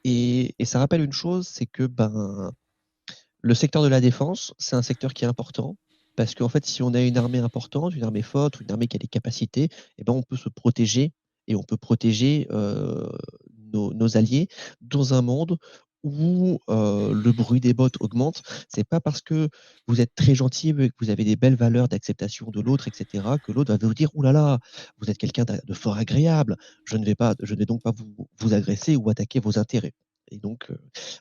et ça rappelle une chose, c'est que le secteur de la défense, c'est un secteur qui est important. Parce qu'en fait, si on a une armée importante, une armée forte, ou une armée qui a des capacités, on peut se protéger et on peut protéger nos alliés dans un monde où le bruit des bottes augmente. C'est pas parce que vous êtes très gentil et que vous avez des belles valeurs d'acceptation de l'autre, etc., que l'autre va vous dire, ouh là là, vous êtes quelqu'un de fort agréable, je ne vais donc pas vous agresser ou attaquer vos intérêts. Et donc,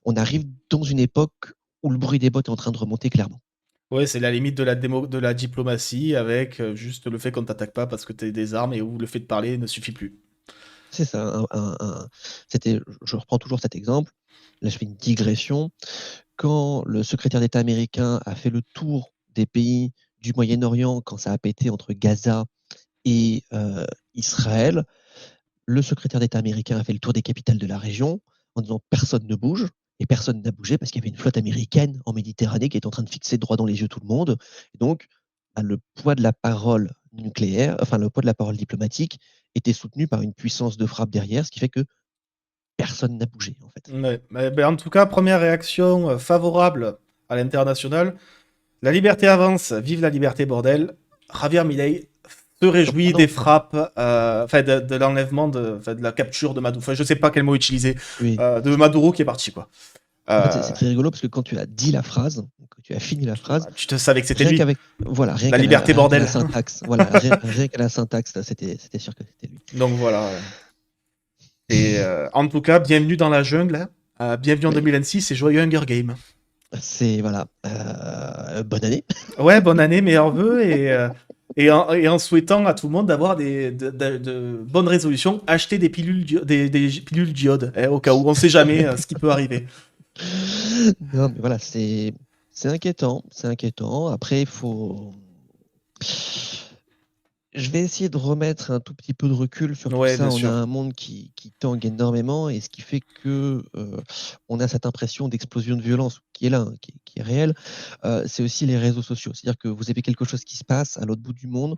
on arrive dans une époque où le bruit des bottes est en train de remonter clairement. ouais, c'est la limite de la diplomatie avec juste le fait qu'on t'attaque pas parce que t'as des armes et où le fait de parler ne suffit plus. C'est ça. Je reprends toujours cet exemple. Là, je fais une digression. Quand le secrétaire d'État américain a fait le tour des pays du Moyen-Orient, quand ça a pété entre Gaza et Israël, le secrétaire d'État américain a fait le tour des capitales de la région en disant personne ne bouge. Et personne n'a bougé parce qu'il y avait une flotte américaine en Méditerranée qui était en train de fixer droit dans les yeux tout le monde. Et donc, le poids de la parole nucléaire, enfin le poids de la parole diplomatique était soutenu par une puissance de frappe derrière, ce qui fait que personne n'a bougé en fait. Ouais. Mais en tout cas, première réaction favorable à l'international. La liberté avance, vive la liberté, bordel. Javier Milei se Ah réjouit des non, frappes, enfin de l'enlèvement, enfin, de la capture de Maduro. Enfin, je sais pas quel mot utiliser, oui. de Maduro qui est parti, quoi. En fait, c'est Euh, très rigolo parce que quand tu as dit la phrase, que tu as fini la phrase, tu te savais que c'était rien lui. qu'avec voilà, La liberté, rien qu'à la bordel. syntaxe, voilà, rien qu'à la syntaxe, c'était sûr que c'était lui. Donc voilà. Et en tout cas, bienvenue dans la jungle, hein. Bienvenue en Oui, 2026 et joyeux Hunger Game. c'est voilà. Bonne année. Ouais, bonne année, meilleurs vœux et en souhaitant à tout le monde d'avoir de bonnes résolutions, acheter des pilules, des pilules d'iode, hein, au cas où on sait jamais ce qui peut arriver. Non, mais voilà, c'est inquiétant, c'est inquiétant. Après, il faut. Je vais essayer de remettre un tout petit peu de recul sur tout Ouais, ça. bien On a sûr. un monde qui tangue énormément et ce qui fait que on a cette impression d'explosion de violence qui est là, hein, qui est réelle. C'est aussi les réseaux sociaux. C'est-à-dire que vous avez quelque chose qui se passe à l'autre bout du monde.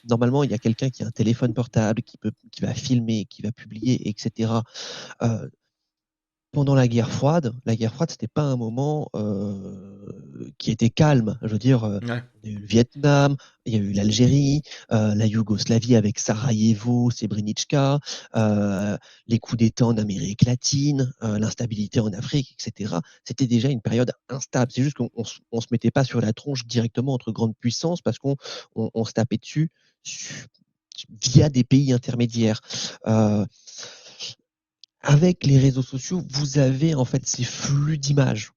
Normalement, il y a quelqu'un qui a un téléphone portable, qui va filmer, qui va publier, etc. pendant la guerre froide, c'était pas un moment qui était calme. Je veux dire, Ouais. on a eu le Vietnam, il y a eu l'Algérie, la Yougoslavie avec Sarajevo, Srebrenica, les coups d'État en Amérique latine, l'instabilité en Afrique, etc. C'était déjà une période instable. C'est juste qu'on se mettait pas sur la tronche directement entre grandes puissances parce qu'on se tapait dessus via des pays intermédiaires. Euh, Avec les réseaux sociaux, vous avez en fait ces flux d'images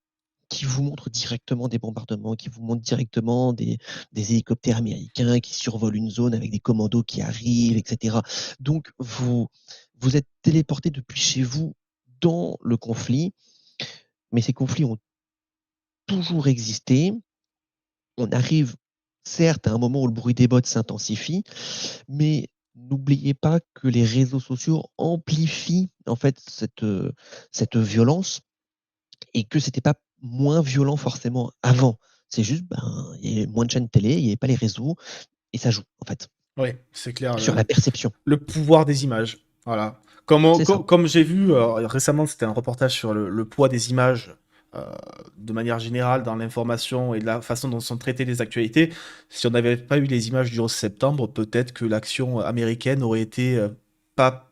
qui vous montrent directement des bombardements, qui vous montrent directement des hélicoptères américains qui survolent une zone avec des commandos qui arrivent, etc. Donc vous êtes téléporté depuis chez vous dans le conflit, mais ces conflits ont toujours existé. On arrive certes à un moment où le bruit des bots s'intensifie, mais n'oubliez pas que les réseaux sociaux amplifient en fait cette violence et que c'était pas moins violent forcément avant. C'est juste, il y avait moins de chaînes télé, il n'y avait pas les réseaux, et ça joue, en fait, Oui, c'est clair. sur la perception. Le pouvoir des images. Voilà. C'est ça. Comme j'ai vu récemment, c'était un reportage sur le poids des images euh, de manière générale dans l'information et de la façon dont sont traitées les actualités. Si on n'avait pas eu les images du 11 septembre, peut-être que l'action américaine aurait été pas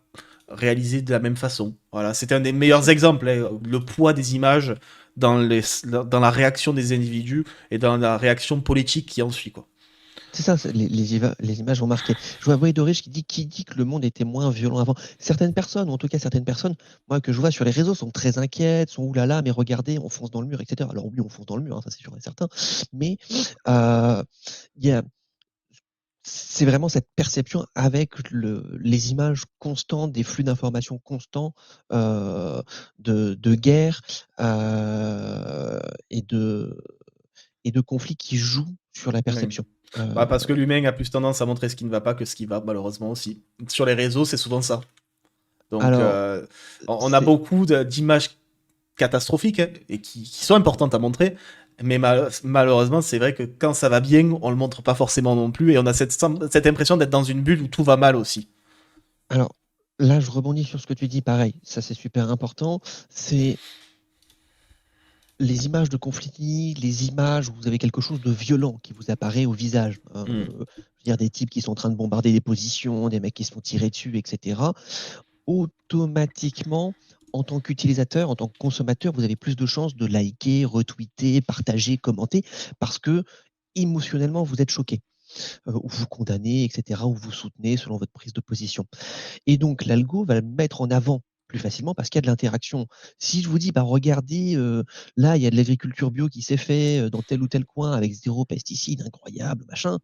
réalisée de la même façon. Voilà, c'était un des Bien meilleurs sûr. exemples, hein, le poids des images dans la réaction des individus et dans la réaction politique qui en suit, quoi. C'est ça, les images vont marquer. Je vois Boy Dorich qui dit que le monde était moins violent avant. Certaines personnes, ou en tout cas certaines personnes, moi que je vois sur les réseaux, sont très inquiètes, sont oulala, mais regardez, on fonce dans le mur, etc. Alors oui, on fonce dans le mur, hein, ça c'est sûr et certain. Mais euh, il y a, c'est vraiment cette perception avec les images constantes, des flux d'informations constants de guerre euh, et de et de conflits qui jouent sur la Ouais. perception. Bah, parce que l'humain a plus tendance à montrer ce qui ne va pas que ce qui va, malheureusement aussi. Sur les réseaux, c'est souvent ça. Donc, Alors, on a c'est beaucoup d'images catastrophiques hein, et qui sont importantes à montrer. Mais malheureusement, c'est vrai que quand ça va bien, on le montre pas forcément non plus. Et on a cette impression d'être dans une bulle où tout va mal aussi. alors là, je rebondis sur ce que tu dis. Pareil, ça c'est super important. C'est les images de conflits, les images où vous avez quelque chose de violent qui vous apparaît au visage. Hmm. Je veux dire des types qui sont en train de bombarder des positions, des mecs qui se font tirer dessus, etc. Automatiquement, en tant qu'utilisateur, en tant que consommateur, vous avez plus de chances de liker, retweeter, partager, commenter, parce que émotionnellement, vous êtes choqué, ou vous condamnez, etc., ou vous soutenez selon votre prise de position. Et donc, l'algo va le mettre en avant plus facilement parce qu'il y a de l'interaction. Si je vous dis, bah, regardez, là, il y a de l'agriculture bio qui s'est fait dans tel ou tel coin avec zéro pesticide, incroyable, machin,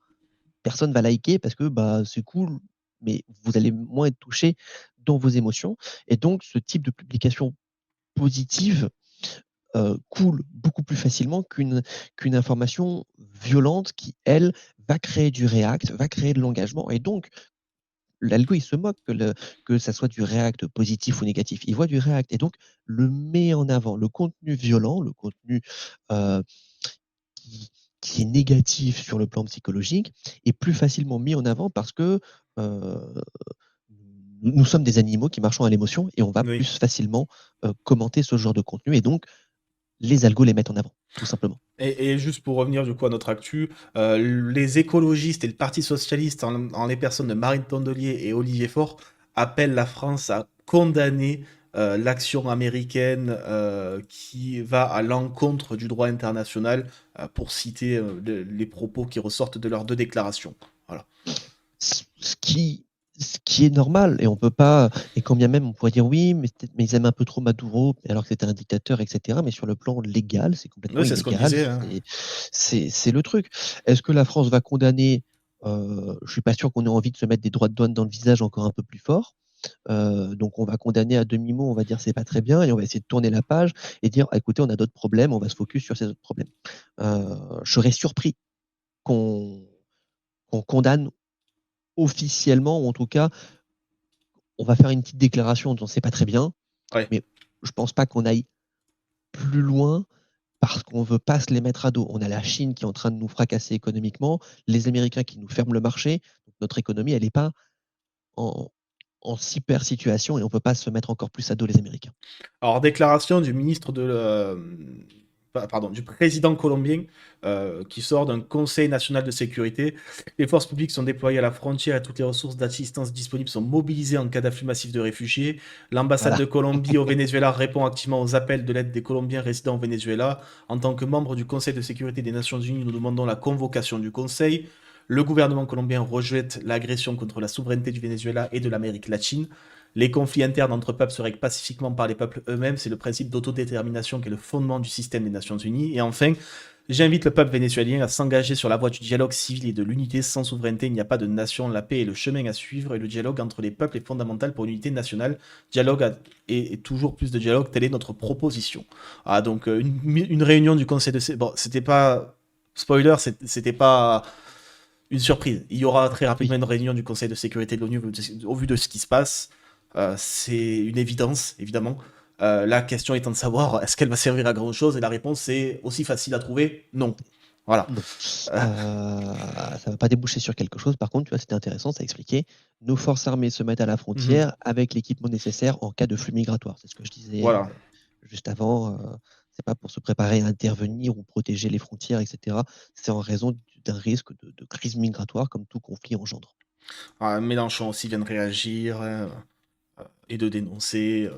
personne va liker parce que bah, c'est cool, mais vous allez moins être touché dans vos émotions. Et donc, ce type de publication positive coule beaucoup plus facilement qu'une information violente qui, elle, va créer du react, va créer de l'engagement. Et donc, l'algo, il se moque que ça soit du react positif ou négatif. Il voit du react et donc le met en avant. Le contenu violent, le contenu euh, qui, qui est négatif sur le plan psychologique est plus facilement mis en avant parce que euh, nous sommes des animaux qui marchons à l'émotion et on va Oui. plus facilement commenter ce genre de contenu et donc les algos les mettent en avant, tout simplement. Et juste pour revenir du coup à notre actu, les écologistes et le Parti socialiste, en les personnes de Marine Tondelier et Olivier Faure, appellent la France à condamner l'action américaine qui va à l'encontre du droit international, pour citer les propos qui ressortent de leurs deux déclarations. Voilà. Ce qui, ce qui est normal, et on peut pas, et quand bien même on pourrait dire oui, mais ils aiment un peu trop Maduro, alors que c'était un dictateur, etc. Mais sur le plan légal, c'est complètement Oui, c'est ce qu'on illégal. disait, hein. C'est le truc. Est-ce que la France va condamner je suis pas sûr qu'on ait envie de se mettre des droits de douane dans le visage encore un peu plus fort. Donc on va condamner à demi-mot, on va dire c'est pas très bien, et on va essayer de tourner la page et dire ah, écoutez, on a d'autres problèmes, on va se focus sur ces autres problèmes. Je serais surpris qu'on qu'on condamne officiellement, ou en tout cas, on va faire une petite déclaration en disant c'est pas très bien, Ouais. mais je pense pas qu'on aille plus loin parce qu'on veut pas se les mettre à dos. On a la Chine qui est en train de nous fracasser économiquement, les Américains qui nous ferment le marché, donc notre économie, elle n'est pas en, en super situation et on peut pas se mettre encore plus à dos les Américains. Alors, déclaration du ministre pardon, du président colombien qui sort d'un conseil national de sécurité. Les forces publiques sont déployées à la frontière et toutes les ressources d'assistance disponibles sont mobilisées en cas d'afflux massif de réfugiés. L'ambassade Voilà. de Colombie au Venezuela répond activement aux appels de l'aide des Colombiens résidant au Venezuela. En tant que membre du Conseil de sécurité des Nations Unies, nous demandons la convocation du Conseil. Le gouvernement colombien rejette l'agression contre la souveraineté du Venezuela et de l'Amérique latine. Les conflits internes entre peuples se règlent pacifiquement par les peuples eux-mêmes. C'est le principe d'autodétermination qui est le fondement du système des Nations Unies. Et enfin, j'invite le peuple vénézuélien à s'engager sur la voie du dialogue civil et de l'unité. Sans souveraineté, il n'y a pas de nation. La paix est le chemin à suivre et le dialogue entre les peuples est fondamental pour une unité nationale. Et toujours plus de dialogue, telle est notre proposition. Ah, donc une réunion du Conseil de... Bon, c'était pas... Spoiler, c'était pas une surprise. Il y aura très rapidement Oui. une réunion du Conseil de sécurité de l'ONU au vu de ce qui se passe. C'est une évidence, évidemment. La question étant de savoir est-ce qu'elle va servir à grand chose et la réponse est aussi facile à trouver non. Voilà. Non. Ça va pas déboucher sur quelque chose. Par contre, tu vois, c'était intéressant, ça expliquait. Nos forces armées se mettent à la frontière avec l'équipement nécessaire en cas de flux migratoire. C'est ce que je disais Voilà. juste avant. C'est pas pour se préparer à intervenir ou protéger les frontières, etc. C'est en raison d'un risque de crise migratoire, comme tout conflit engendre. Mélenchon aussi vient de réagir et de dénoncer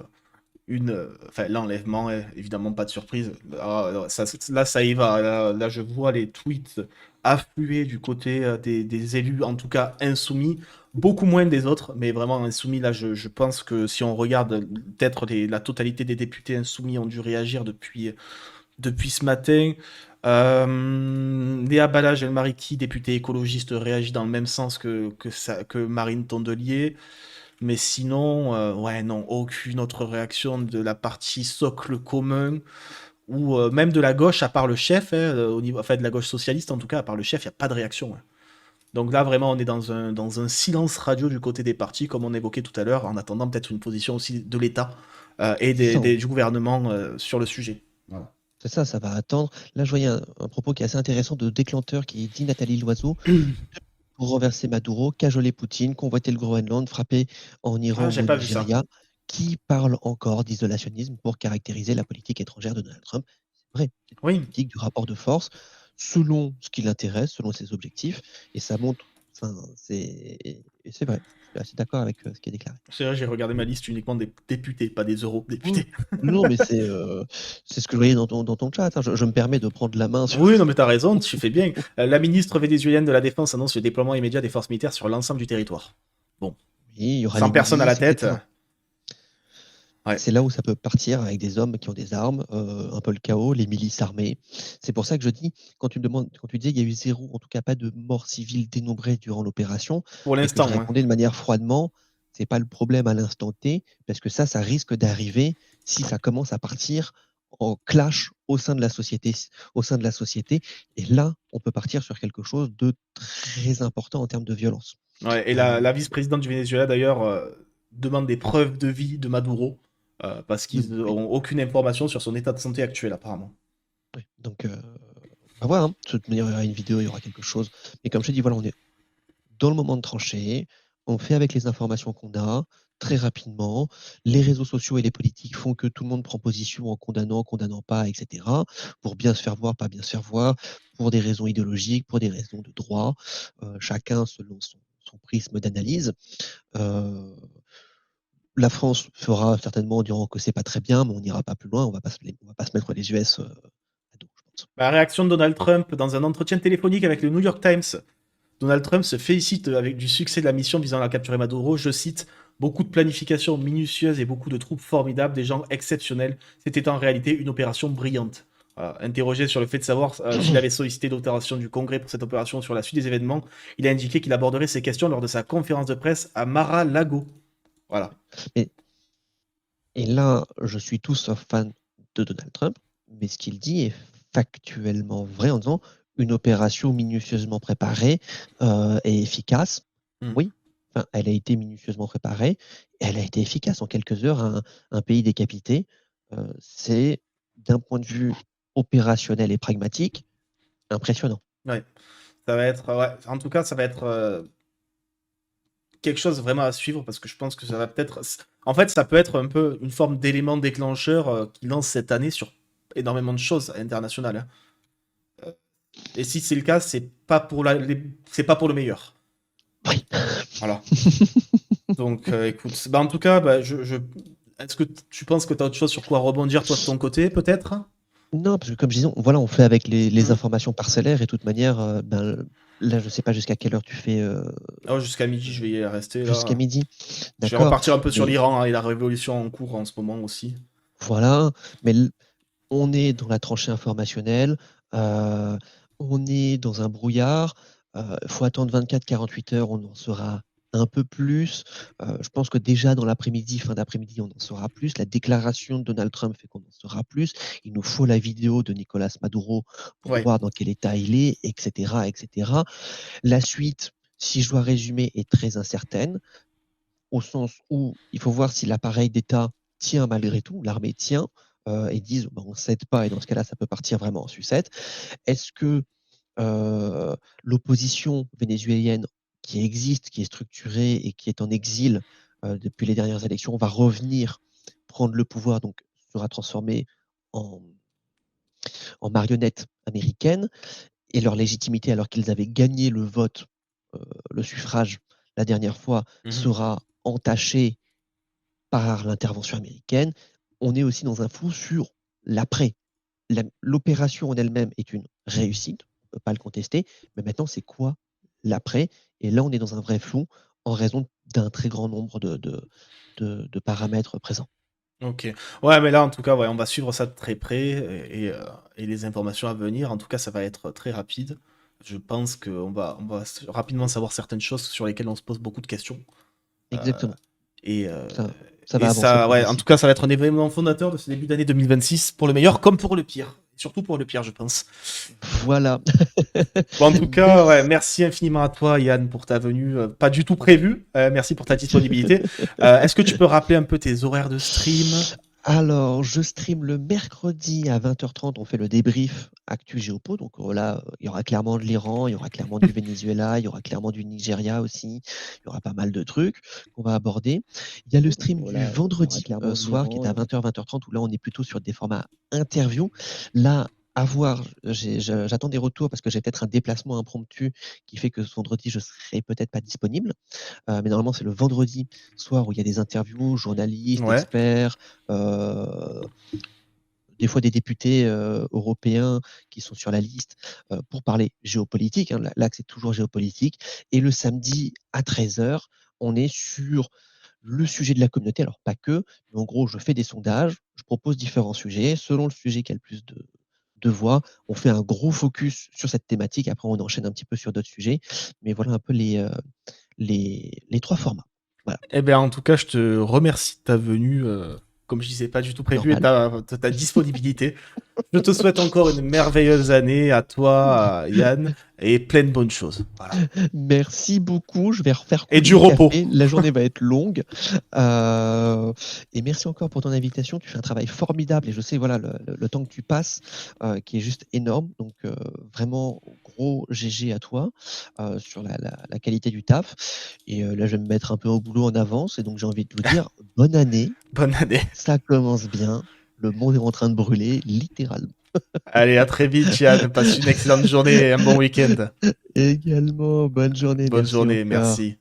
l'enlèvement, évidemment pas de surprise. Là, ça y va. Là, je vois les tweets affluer du côté des élus, en tout cas insoumis, beaucoup moins des autres, mais vraiment insoumis. Là, je pense que si on regarde, peut-être la totalité des députés insoumis ont dû réagir depuis ce matin. Léa Balage El-Mariki, députée écologiste, réagit dans le même sens que Marine Tondelier. Mais sinon, ouais, non, aucune autre réaction de la partie socle commun ou même de la gauche, à part le chef, au niveau, enfin de la gauche socialiste en tout cas, à part le chef, il n'y a pas de réaction. Hein. Donc là, vraiment, on est dans un silence radio du côté des partis, comme on évoquait tout à l'heure, en attendant peut-être une position aussi de l'État et C'est ça, du gouvernement sur le sujet. Voilà. c'est ça, ça va attendre. Là, je voyais un propos qui est assez intéressant de déclenteur qui dit Nathalie Loiseau. Pour renverser Maduro, cajoler Poutine, convoiter le Groenland, frapper en Iran Ah, ou j'ai au pas vu ça. Nigeria, qui parle encore d'isolationnisme pour caractériser la politique étrangère de Donald Trump. C'est vrai, c'est une Oui. politique du rapport de force selon ce qui l'intéresse, selon ses objectifs, et ça montre, enfin, c'est vrai, je suis assez d'accord avec ce qui est déclaré. C'est vrai, j'ai regardé ma liste uniquement des députés, pas des eurodéputés. Non, mais c'est ce que je voyais dans ton chat. Hein. Je me permets de prendre la main sur. Oui, non, mais t'as raison, tu fais bien. La ministre vénézuélienne de la Défense annonce le déploiement immédiat des forces militaires sur l'ensemble du territoire. Bon, Oui, il y aura sans les personne à la milices, tête. etc. Ouais. C'est là où ça peut partir avec des hommes qui ont des armes, un peu le chaos, les milices armées. C'est pour ça que je dis, quand tu disais qu'il y a eu zéro, en tout cas pas de morts civiles dénombrées durant l'opération, Pour et que je l'instant, hein. répondais de manière froidement, c'est pas le problème à l'instant T, parce que ça risque d'arriver si ça commence à partir en clash au sein de la société, Et là, on peut partir sur quelque chose de très important en termes de violence. Ouais, et Euh, la vice-présidente du Venezuela, d'ailleurs, demande des preuves de vie de Maduro, parce qu'ils oui, n'ont aucune information sur son état de santé actuel, apparemment. oui. Donc, on va voir. Hein. De toute manière, il y aura une vidéo, il y aura quelque chose. Mais comme je te dis, voilà, on est dans le moment de trancher. On fait avec les informations qu'on a, très rapidement. Les réseaux sociaux et les politiques font que tout le monde prend position en condamnant pas, etc. Pour bien se faire voir, pas bien se faire voir, pour des raisons idéologiques, pour des raisons de droit, chacun selon son prisme d'analyse. Euh, la France fera certainement en disant que c'est pas très bien, mais on n'ira pas plus loin. On va pas se mettre les US à dos, je pense. La réaction de Donald Trump dans un entretien téléphonique avec le New York Times. Donald Trump se félicite avec du succès de la mission visant à capturer Maduro. Je cite: beaucoup de planification minutieuse et beaucoup de troupes formidables, des gens exceptionnels. C'était en réalité une opération brillante. Interrogé sur le fait de savoir s'il avait sollicité l'opération du Congrès pour cette opération sur la suite des événements, il a indiqué qu'il aborderait ces questions lors de sa conférence de presse à Mar-a-Lago. Voilà. Et là, je suis tout sauf fan de Donald Trump, mais ce qu'il dit est factuellement vrai en disant une opération minutieusement préparée et efficace. Mm. Oui, enfin, elle a été minutieusement préparée, et elle a été efficace en quelques heures. Un pays décapité, c'est d'un point de vue opérationnel et pragmatique impressionnant. Ouais. Ça va être, ouais. En tout cas, ça va être quelque chose vraiment à suivre parce que je pense que ça va peut-être. En fait, ça peut être un peu une forme d'élément déclencheur qui lance cette année sur énormément de choses à l'international, hein. Et si c'est le cas, c'est pas pour le meilleur. Oui. Voilà. Donc, écoute, bah, en tout cas, bah, est-ce que tu penses que tu as autre chose sur quoi rebondir, toi, de ton côté, peut-être? Non, parce que comme je disais, voilà, on fait avec les Mhm. informations parcellaires et de toute manière, là, je sais pas jusqu'à quelle heure tu fais Oh, jusqu'à midi, je vais y rester jusqu'à là. midi. Je vais D'accord. repartir un peu sur Mais l'Iran, hein, et la révolution en cours en ce moment aussi. voilà. Mais on est dans la tranchée informationnelle. euh, on est dans un brouillard. Il faut attendre 24-48 heures, on en saura un peu plus. Je pense que déjà dans l'après-midi, fin d'après-midi, on en saura plus. La déclaration de Donald Trump fait qu'on en saura plus. Il nous faut la vidéo de Nicolas Maduro pour Ouais. voir dans quel état il est, etc., etc. La suite, si je dois résumer, est très incertaine, au sens où il faut voir si l'appareil d'État tient malgré tout, l'armée tient, et disent bah, on ne cède pas, et dans ce cas-là, ça peut partir vraiment en sucette. Est-ce que l'opposition vénézuélienne qui existe, qui est structurée et qui est en exil depuis les dernières élections va revenir prendre le pouvoir, donc sera transformée en, en marionnette américaine, et leur légitimité, alors qu'ils avaient gagné le vote, le suffrage la dernière fois, Mhm. sera entachée par l'intervention américaine. On est aussi dans un flou sur l'après. L'opération en elle-même est une réussite, on ne peut pas le contester, mais maintenant c'est quoi l'après? Et là on est dans un vrai flou en raison d'un très grand nombre de paramètres présents. Ok. Ouais, mais là, en tout cas, ouais, on va suivre ça de très près et les informations à venir. En tout cas, ça va être très rapide. Je pense qu'on va rapidement savoir certaines choses sur lesquelles on se pose beaucoup de questions. Euh, Exactement. et, euh, Ça, ça et va avancer ça, ouais, en tout cas, progressivement. ça va être un événement fondateur de ce début d'année 2026 pour le meilleur comme pour le pire. Surtout pour le pire, je pense. Voilà. Bon, en tout cas, ouais, Merci. merci infiniment à toi, Yann, pour ta venue. Pas du tout prévue. Merci pour ta disponibilité. Est-ce que tu peux rappeler un peu tes horaires de stream? Alors, je stream le mercredi à 20h30. On fait le débrief Actu Géopo. Donc là, il y aura clairement de l'Iran, il y aura clairement du Venezuela, il y aura clairement du Nigeria aussi. Il y aura pas mal de trucs qu'on va aborder. Il y a le stream du vendredi soir qui est à 20h, 20h30 où là, on est plutôt sur des formats interview. Là, à voir, j'attends des retours parce que j'ai peut-être un déplacement impromptu qui fait que ce vendredi, je serai peut-être pas disponible. Mais normalement, c'est le vendredi soir où il y a des interviews, journalistes, Ouais. experts, des fois des députés européens qui sont sur la liste pour parler géopolitique. Hein, l'axe est toujours géopolitique. Et le samedi à 13h, on est sur le sujet de la communauté. Alors, pas que, mais en gros, je fais des sondages, je propose différents sujets. Selon le sujet qui a le plus de voix, on fait un gros focus sur cette thématique. Après, on enchaîne un petit peu sur d'autres sujets. Mais voilà un peu les trois formats. Voilà, Eh bien, en tout cas, je te remercie de ta venue, comme je disais, pas du tout prévu, et normal. ta disponibilité. Je te souhaite encore une merveilleuse année à toi, à Yann, et plein de bonnes choses. Voilà. Merci beaucoup. Je vais refaire Et couler du le repos. café. La journée va être longue. Euh, et merci encore pour ton invitation. Tu fais un travail formidable et je sais voilà le temps que tu passes qui est juste énorme. Donc vraiment gros GG à toi sur la qualité du taf. Et là, je vais me mettre un peu au boulot en avance. Et donc j'ai envie de vous dire bonne année. Bonne année. Ça commence bien. Le monde est en train de brûler, littéralement. Allez, à très vite, Yann. Passe une excellente journée et un bon week-end. Également, bonne journée. Bonne Merci journée, encore. merci.